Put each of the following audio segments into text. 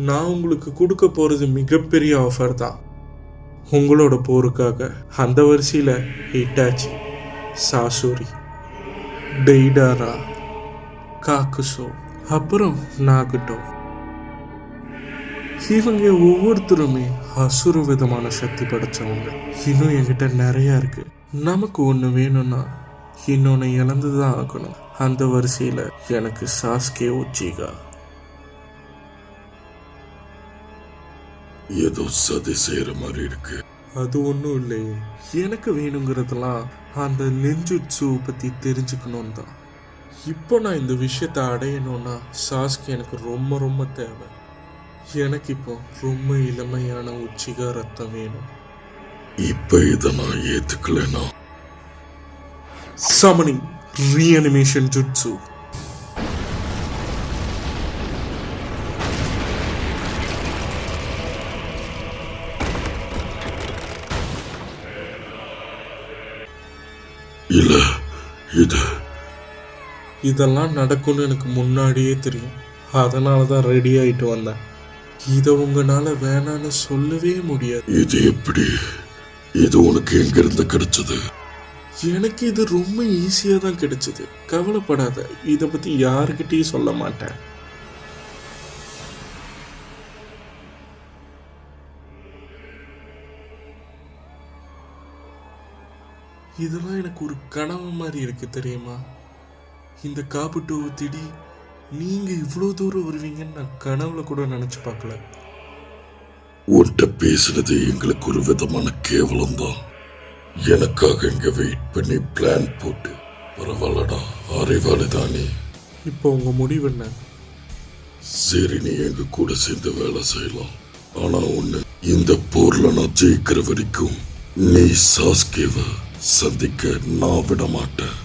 நான் உங்களுக்கு கொடுக்க போகிறது மிகப்பெரிய ஆஃபர் தான். உங்களோட போருக்காக அந்த வரிசையில் ஹிட்டாச்சி, சாசூரி, டெய்டாரா, காக்குசோ, அப்புறம் நாகுட்டோ, இவங்க ஒவ்வொருத்தருமே அசுர விதமான சக்தி படைச்சவங்க. இன்னும் என்கிட்ட நிறைய இருக்கு. நமக்கு ஒன்று வேணும்னா இன்னொன்று இழந்துதான் ஆகணும். அந்த வரிசையில் எனக்கு சாஸ்கே உச்சிகா. ஏதோ சதி செய்யற மாதிரி இருக்கு. அது ஒன்றும் இல்லையே. எனக்கு வேணுங்கிறதெல்லாம் அந்த நெஞ்சுட்சு பற்றி தெரிஞ்சுக்கணும் தான். இப்போ நான் இந்த விஷயத்தை அடையணும்னா சாஸ்கே எனக்கு ரொம்ப ரொம்ப தேவை. எனக்கு இப்போ ரொம்ப இளமையான உச்சிகா ரத்தம் வேணும். இப்ப இதை நான் ஏத்துக்கலனா சமனிங் ரீஅனிமேஷன் ஜுட்சு. இல்ல, இதெல்லாம் நடக்கும்னு எனக்கு முன்னாடியே தெரியும். அதனால தான் ரெடி ஆயிட்டு வந்தேன். இதை உங்களால வேணான்னு சொல்லவே முடியாது. இது எப்படி? இது உனக்கு எங்க இருந்து கிடைச்சது? எனக்கு இது ரொம்ப ஈஸியா தான் கிடைச்சது. கவலைப்படாத, இதை பத்தி யாருக்கிட்டையும் சொல்ல மாட்டேன். இதெல்லாம் எனக்கு ஒரு கனவு மாதிரி இருக்கு தெரியுமா? இந்த காபுட்டோவை தேடி நீங்க இவ்வளோ தூரம் வருவீங்கன்னு நான் கனவுல கூட நினைச்சு பார்க்கல. உன்கிட்ட பேசுனது எங்களுக்கு ஒரு விதமான கேவலம் தான். எனக்காக இங்க வெயிட் பண்ணி பிளான் போட்டு பரவாயில்லடா, அறிவாளி தானே. இப்போ உங்க முடிவு என்ன? சரி, நீ எங்க கூட சேர்ந்து வேலை செய்யலாம். ஆனா ஒண்ணு, இந்த போர்ல நான் ஜெயிக்கிற வரைக்கும் நீ சாஸ்கேவை சந்திக்க நான் விட மாட்டேன்.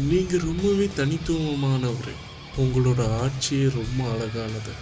நீங்க ரொம்பவே தனித்துவமானவர். உங்களோட ஆட்சியே ரொம்ப அழகானது.